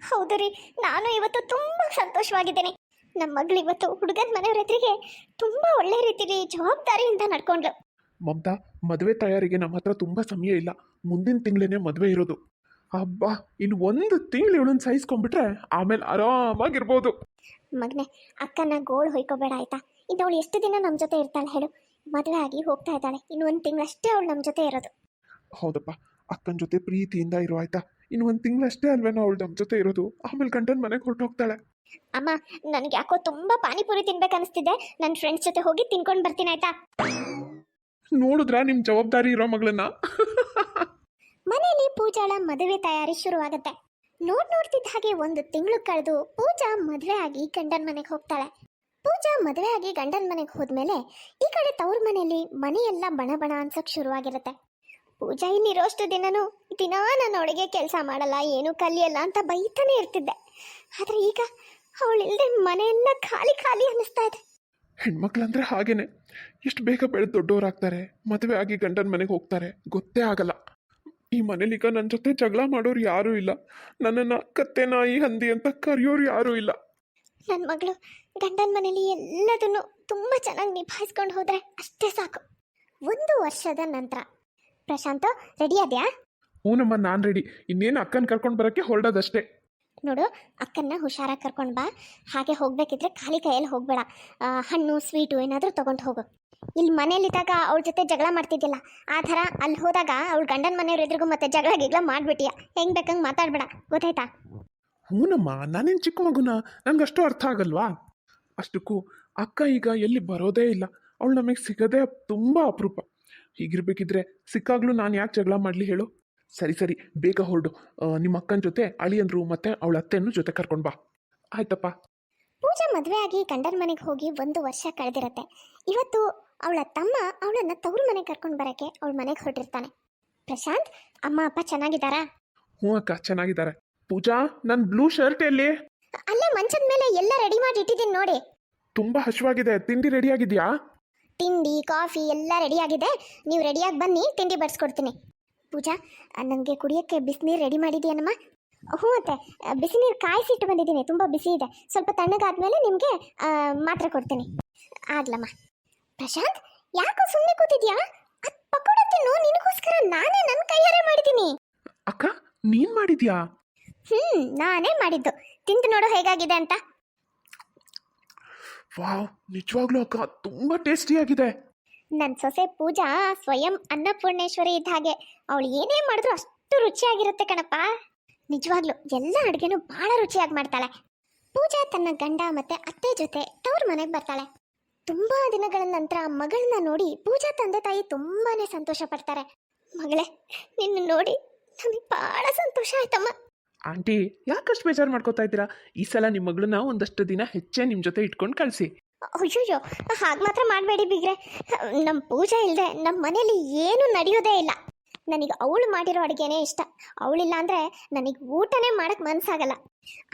ಹೌದು ರೀ, ನಾನು ಇವತ್ತು ತುಂಬ ಸಂತೋಷವಾಗಿದ್ದೇನೆ. ನಮ್ಮ ಮಗಳು ಇವತ್ತು ಹುಡುಗನ ಮನೆಯವ್ರ ಎದುರಿಗೆ ತುಂಬ ಒಳ್ಳೆ ರೀತಿಯಲ್ಲಿ ಜವಾಬ್ದಾರಿಯಿಂದ ನಡ್ಕೊಂಡ್ಲು. ಮಮತಾ, ಮದುವೆ ತಯಾರಿಗೆ ನಮ್ಮ ಹತ್ರ ತುಂಬ ಸಮಯ ಇಲ್ಲ. ಮುಂದಿನ ತಿಂಗಳೇ ಮದುವೆ ಇರೋದು. ಹಬ್ಬ, ಇನ್ನು 1 ತಿಂಗಳು ಇವಳನ್ನು ಸಹಿಸ್ಕೊಂಡ್ಬಿಟ್ರೆ ಆಮೇಲೆ ಆರಾಮಾಗಿರ್ಬೋದು. ಮಗನೆ, ಅಕ್ಕನ ಗೋಳು ಹೊಯ್ಕೋಬೇಡ ಆಯ್ತಾ? ಇನ್ನು ಅವಳು ಎಷ್ಟು ದಿನ ನಮ್ಮ ಜೊತೆ ಇರ್ತಾಳೆ ಹೇಳು? ಮದುವೆ ಆಗಿ ಹೋಗ್ತಾ ಇದ್ದಾಳೆ, ಇನ್ನು 1 ತಿಂಗಳಷ್ಟೇ ಅವಳು ನಮ್ಮ ಜೊತೆ ಇರೋದು. ಹೌದಪ್ಪ, ಅಕ್ಕನ ಜೊತೆ ಪ್ರೀತಿಯಿಂದ ಇರೋ ಆಯ್ತಾ? ಇನ್ನು 1 ತಿಂಗಳಷ್ಟೇ ಅಲ್ವೇನೋ ಅವಳು ನಮ್ಮ ಜೊತೆ ಇರೋದು. ಆಮೇಲೆ ಗಂಡನ ಮನೆಗೆ ಹೊರಟೋಗ್ತಾಳೆ. ಅಮ್ಮ, ನನಗೆ ಯಾಕೋ ತುಂಬ ಪಾನಿಪುರಿ ತಿನ್ಬೇಕನ್ನಿಸ್ತಿದೆ. ನನ್ನ ಫ್ರೆಂಡ್ಸ್ ಜೊತೆ ಹೋಗಿ ತಿನ್ಕೊಂಡು ಬರ್ತೀನಿ ಆಯ್ತಾ? ನೋಡಿದ್ರಾ ನಿಮ್ಮ ಜವಾಬ್ದಾರಿ ಇರೋ ಮಗಳನ್ನ? ಮನೆಯಲ್ಲಿ ಪೂಜಾಳ ಮದುವೆ ತಯಾರಿ ಶುರುವಾಗುತ್ತೆ. ನೋಡ್ತಿದ್ದ ಹಾಗೆ 1 ತಿಂಗಳು ಕಳೆದು ಪೂಜಾ ಮದುವೆ ಆಗಿ ಗಂಡನ ಮನೆಗೆ ಹೋಗ್ತಾಳೆ. ಪೂಜಾ ಮದುವೆ ಆಗಿ ಗಂಡನ ಮನೆಗೆ ಹೋದ್ಮೇಲೆ ಈ ಕಡೆ ತವ್ರ ಮನೆಯಲ್ಲಿ ಮನೆಯೆಲ್ಲ ಬಣ ಬಣ ಅನ್ಸಕ್ ಶುರುವಾಗಿರುತ್ತೆ. ಪೂಜಾ ಇಲ್ಲಿರೋಷ್ಟು ದಿನನೂ ನಾನು ಅವಳಿಗೆ ಕೆಲಸ ಮಾಡಲ್ಲ, ಏನು ಕಲಿಯಲ್ಲ ಅಂತ ಬೈತಾನೆ ಇರ್ತಿದ್ದೆ. ಆದ್ರೆ ಈಗ ಅವಳಿಲ್ಲದೆ ಮನೆಯೆಲ್ಲ ಖಾಲಿ ಖಾಲಿ ಅನ್ನಿಸ್ತಾ ಇದೆ. ಹೆಣ್ಮಕ್ಳಂದ್ರೆ ಹಾಗೇನೆ, ಎಷ್ಟು ಬೇಗ ಬೆಳೆದು ದೊಡ್ಡವರಾಗ್ತಾರೆ, ಮದುವೆ ಆಗಿ ಗಂಡನ ಮನೆಗೆ ಹೋಗ್ತಾರೆ, ಗೊತ್ತೇ ಆಗಲ್ಲ. ಈ ಮನೇಲಿ ಈಗ ನನ್ನ ಜೊತೆ ಜಗಳ ಮಾಡೋರು ಯಾರೂ ಇಲ್ಲ, ನನ್ನನ್ನು ಕತ್ತೆ ನಾಯಿ ಹಂದಿ ಅಂತ ಕರೆಯೋರು ಯಾರೂ ಇಲ್ಲ. ನನ್ನ ಮಗಳು ಗಂಡನ ಮನೇಲಿ ಎಲ್ಲದನ್ನು ತುಂಬ ಚೆನ್ನಾಗಿ ನಿಭಾಯಿಸ್ಕೊಂಡು ಹೋದರೆ ಅಷ್ಟೇ ಸಾಕು. 1 ವರ್ಷದ ನಂತರ ಪ್ರಶಾಂತ್ ರೆಡಿ ಆದ್ಯಾ? ಹ್ಞೂನಮ್ಮ, ನಾನು ರೆಡಿ. ಇನ್ನೇನು ಅಕ್ಕನ ಕರ್ಕೊಂಡು ಬರೋಕ್ಕೆ ಹೊರಡೋದಷ್ಟೇ. ನೋಡು, ಅಕ್ಕನ್ನ ಹುಷಾರಾಗಿ ಕರ್ಕೊಂಡು ಬಾ. ಹಾಗೆ ಹೋಗ್ಬೇಕಿದ್ರೆ ಖಾಲಿ ಕೈಯಲ್ಲಿ ಹೋಗಬೇಡ. ಹಣ್ಣು ಸ್ವೀಟು ಏನಾದರೂ ತೊಗೊಂಡು ಹೋಗು. ಇಲ್ಲಿ ಮನೇಲಿದ್ದಾಗ ಅವಳ ಜೊತೆ ಜಗಳ ಮಾಡ್ತಿದ್ದಿಲ್ಲ, ಆ ಥರ ಅಲ್ಲಿ ಹೋದಾಗ ಅವಳು ಗಂಡನ ಮನೆಯವ್ರ ಎದುರಿಗೂ ಮತ್ತೆ ಜಗಳ ಗಿಗಳ ಮಾಡಿಬಿಟ್ಟಿಯ. ಹೆಂಗೆ ಬೇಕಂಗೆ ಮಾತಾಡಬೇಡ, ಗೊತ್ತಾಯ್ತಾ? ಹ್ಞೂನಮ್ಮ, ನಾನೇನು ಚಿಕ್ಕ ಮಗುನ, ನನಗಷ್ಟು ಅರ್ಥ ಆಗಲ್ವಾ? ಅಷ್ಟಕ್ಕೂ ಅಕ್ಕ ಈಗ ಎಲ್ಲಿ ಬರೋದೇ ಇಲ್ಲ. ಅವಳು ನಮಗೆ ಸಿಗೋದೇ ತುಂಬ ಅಪರೂಪ. ಹೀಗಿರ್ಬೇಕಿದ್ರೆ ಸಿಕ್ಕಾಗ್ಲೂ ನಾನು ಯಾಕೆ ಜಗಳ ಮಾಡಲಿ ಹೇಳು? ಸರಿ ಸರಿ, ಬೇಗ ಹೊರಡು. ನಿಮ್ಮ ಅಕ್ಕನ ಜೊತೆ ಅಳಿಯಂದ್ರು ಮತ್ತು ಅವಳ ಅತ್ತೆಯನ್ನು ಜೊತೆ ಕರ್ಕೊಂಡು ಬಾ. ಆಯ್ತಪ್ಪ. ಪೂಜಾ ಮದುವೆ ಆಗಿ ಗಂಡನ ಮನೆಗೆ ಹೋಗಿ 1 ವರ್ಷ ಕಳೆದಿರತ್ತೆ. ಇವತ್ತು ಅವಳ ತಮ್ಮ ಅವಳನ್ನು ತವ್ರ ಮನೆಗೆ ಕರ್ಕೊಂಡು ಬರೋಕ್ಕೆ ಅವಳ ಮನೆಗೆ ಹೊರಟಿರ್ತಾನೆ. ಪ್ರಶಾಂತ್, ಅಮ್ಮ ಅಪ್ಪ ಚೆನ್ನಾಗಿದ್ದಾರಾ? ಹ್ಞೂ ಅಕ್ಕ, ಚೆನ್ನಾಗಿದ್ದಾರೆ. ಪೂಜಾ, ನನ್ನ ಬ್ಲೂ ಶರ್ಟ್ ಎಲ್ಲಿ? ಅಲ್ಲೇ ಮಂಚದ ಮೇಲೆ ಎಲ್ಲ ರೆಡಿ ಮಾಡಿ ಇಟ್ಟಿದ್ದೀನಿ ನೋಡಿ. ತುಂಬ ಹಸಿವಾಗಿದೆ, ತಿಂಡಿ ರೆಡಿ ಆಗಿದೆಯಾ? ತಿಂಡಿ ಕಾಫಿ ಎಲ್ಲ ರೆಡಿ ಆಗಿದೆ. ನೀವು ರೆಡಿಯಾಗಿ ಬನ್ನಿ, ತಿಂಡಿ ಬಡಿಸ್ಕೊಡ್ತೀನಿ. ಪೂಜಾ, ನನಗೆ ಕುಡಿಯೋಕ್ಕೆ ಬಿಸಿನೀರು ರೆಡಿ ಮಾಡಿದೆಯೇನಮ್ಮ? ಹ್ಞೂ ಅತ್ತೆ, ಬಿಸಿನೀರು ಕಾಯಿಸಿಟ್ಟು ಬಂದಿದ್ದೀನಿ, ತುಂಬ ಬಿಸಿ ಇದೆ. ಸ್ವಲ್ಪ ತಣ್ಣಗಾದ್ಮೇಲೆ ನಿಮಗೆ ಮಾತ್ರೆ ಕೊಡ್ತೀನಿ. ಆಗ್ಲಮ್ಮ. ಪ್ರಶಾಂತ್, ಯಾಕೋ ಸುಮ್ಮನೆ ಕೂತಿದ್ಯಾ? ಅದು ಪಕೋಡ ತಿನ್ನು, ನಿನಗೋಸ್ಕರ ನಾನೇ ನನ್ನ ಕೈಯಾರೆ ಮಾಡಿದ್ದೀನಿ. ಅಕ್ಕ, ನೀನು ಮಾಡಿದ್ಯಾ? ನಾನೇ ಮಾಡಿದ್ದು. ತಿಂದು ನೋಡು ಹೇಗಾಗಿದೆ ಅಂತ. ವಾವ್, ನಿಜವಾಗ್ಲೂ ಅಕ್ಕ ತುಂಬ ಟೇಸ್ಟಿಯಾಗಿದೆ. ನನ್ನ ಸೊಸೆ ಪೂಜಾ ಸ್ವಯಂ ಅನ್ನಪೂರ್ಣೇಶ್ವರಿ ಇದ್ದ ಹಾಗೆ. ಅವಳು ಏನೇ ಮಾಡಿದ್ರು ಅಷ್ಟು ರುಚಿಯಾಗಿರುತ್ತೆ ಕಣಪ್ಪ. ನಿಜವಾಗ್ಲೂ ಎಲ್ಲ ಅಡುಗೆನೂ ಭಾಳ ರುಚಿಯಾಗಿ ಮಾಡ್ತಾಳೆ. ಪೂಜಾ ತನ್ನ ಗಂಡ ಮತ್ತೆ ಅತ್ತೆ ಜೊತೆ ತವ್ರ ಮನೆಗೆ ಬರ್ತಾಳೆ. ತುಂಬಾ ದಿನಗಳ ನಂತರ ಮಗಳನ್ನ ನೋಡಿ ಪೂಜಾ ತಂದೆ ತಾಯಿ ತುಂಬಾನೇ ಸಂತೋಷ ಪಡ್ತಾರೆ. ಮಗಳೇ, ನಿನ್ನ ನೋಡಿ ನನಗೆ ಭಾಳ ಸಂತೋಷ ಆಯ್ತಮ್ಮ. ಆಂಟಿ, ಯಾಕಷ್ಟು ಬೇಜಾರು ಮಾಡ್ಕೋತಾ ಇದ್ದೀರಾ? ಈ ಸಲ ನಿಮ್ಮ ಮಗಳನ್ನ ಒಂದಷ್ಟು ದಿನ ಹೆಚ್ಚೇ ನಿಮ್ಮ ಜೊತೆ ಇಟ್ಕೊಂಡು ಕಳಿಸಿ. ಅಯ್ಯೋ, ಹಾಗೆ ಮಾತ್ರ ಮಾಡಬೇಡಿ ಬಿಗ್ರೆ. ನಮ್ಮ ಪೂಜಾ ಇಲ್ಲದೆ ನಮ್ಮ ಮನೇಲಿ ಏನೂ ನಡೆಯೋದೇ ಇಲ್ಲ. ನನಗೆ ಅವಳು ಮಾಡಿರೋ ಅಡುಗೆನೇ ಇಷ್ಟ. ಅವಳಿಲ್ಲ ಅಂದರೆ ನನಗೆ ಊಟನೇ ಮಾಡೋಕ್ಕೆ ಮನಸ್ಸಾಗಲ್ಲ.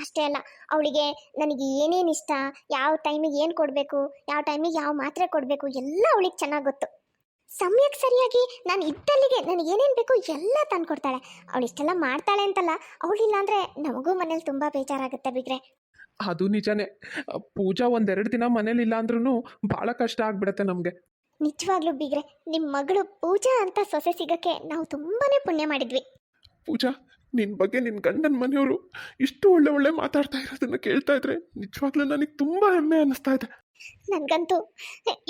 ಅಷ್ಟೇ ಅಲ್ಲ, ಅವಳಿಗೆ ನನಗೆ ಏನೇನು ಇಷ್ಟ, ಯಾವ ಟೈಮಿಗೆ ಏನು ಕೊಡಬೇಕು, ಯಾವ ಟೈಮಿಗೆ ಯಾವ ಮಾತ್ರೆ ಕೊಡಬೇಕು ಎಲ್ಲ ಅವಳಿಗೆ ಚೆನ್ನಾಗಿ ಗೊತ್ತು. ಸಮಯಕ್ಕೆ ಸರಿಯಾಗಿ ನಾನು ಇದ್ದಲ್ಲಿಗೆ ನನಗೆ ಏನೇನು ಬೇಕು ಎಲ್ಲ ತಂದು ಕೊಡ್ತಾಳೆ. ಅವಳು ಇಷ್ಟೆಲ್ಲ ಮಾಡ್ತಾಳೆ ಅಂತಲ್ಲ, ಅವಳಿಲ್ಲ ಅಂದರೆ ನಮಗೂ ಮನೇಲಿ ತುಂಬ ಬೇಜಾರಾಗುತ್ತೆ ಬಿಗ್ರೆ. ಅದು ನಿಜಾನೇ. ಪೂಜಾ 1-2 ದಿನ ಮನೇಲಿಲ್ಲ ಅಂದ್ರೂ ಭಾಳ ಕಷ್ಟ ಆಗ್ಬಿಡತ್ತೆ ನಮಗೆ. ನಿಜವಾಗ್ಲೂ ಬಿಗ್ರೆ, ನಿಮ್ಮ ಮಗಳು ಪೂಜಾ ಅಂತ ಸೊಸೆ ಸಿಗೋಕ್ಕೆ ನಾವು ತುಂಬಾನೇ ಪುಣ್ಯ ಮಾಡಿದ್ವಿ. ಪೂಜಾ, ನಿನ್ನ ಬಗ್ಗೆ ನಿನ್ನ ಗಂಡನ ಮನೆಯವರು ಇಷ್ಟು ಒಳ್ಳೆ ಮಾತಾಡ್ತಾ ಇರೋದನ್ನು ಕೇಳ್ತಾ ಇದ್ರೆ ನಿಜವಾಗ್ಲೂ ನನಗೆ ತುಂಬ ಹೆಮ್ಮೆ ಅನ್ನಿಸ್ತಾ ಇದೆ. ನನಗಂತೂ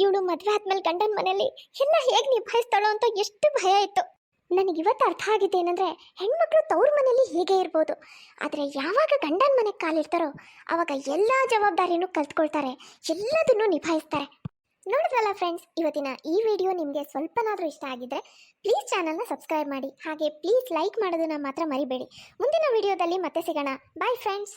ಇವಳು ಮದುವೆ ಆದ್ಮೇಲೆ ಗಂಡನ ಮನೇಲಿ ಎಲ್ಲ ಹೇಗೆ ನಿಭಾಯಿಸ್ತಾಳೋ ಅಂತ ಎಷ್ಟು ಭಯ ಇತ್ತು. ನನಗಿವತ್ತು ಅರ್ಥ ಆಗಿದೆ ಏನಂದರೆ, ಹೆಣ್ಮಕ್ಳು ತವ್ರ ಮನೇಲಿ ಹೀಗೆ ಇರ್ಬೋದು, ಆದರೆ ಯಾವಾಗ ಗಂಡನ ಮನೆಗೆ ಕಾಲಿಡ್ತಾರೋ ಆವಾಗ ಎಲ್ಲ ಜವಾಬ್ದಾರಿನೂ ಕಲ್ತ್ಕೊಳ್ತಾರೆ, ಎಲ್ಲದನ್ನೂ ನಿಭಾಯಿಸ್ತಾರೆ. ನೋಡಿದ್ರಲ್ಲ ಫ್ರೆಂಡ್ಸ್, ಇವತ್ತಿನ ಈ ವಿಡಿಯೋ ನಿಮಗೆ ಸ್ವಲ್ಪನಾದರೂ ಇಷ್ಟ ಆಗಿದ್ದರೆ ಪ್ಲೀಸ್ ಚಾನಲ್ನ ಸಬ್ಸ್ಕ್ರೈಬ್ ಮಾಡಿ. ಹಾಗೆ ಪ್ಲೀಸ್ ಲೈಕ್ ಮಾಡೋದನ್ನ ಮಾತ್ರ ಮರಿಬೇಡಿ. ಮುಂದಿನ ವಿಡಿಯೋದಲ್ಲಿ ಮತ್ತೆ ಸಿಗೋಣ. Bye friends.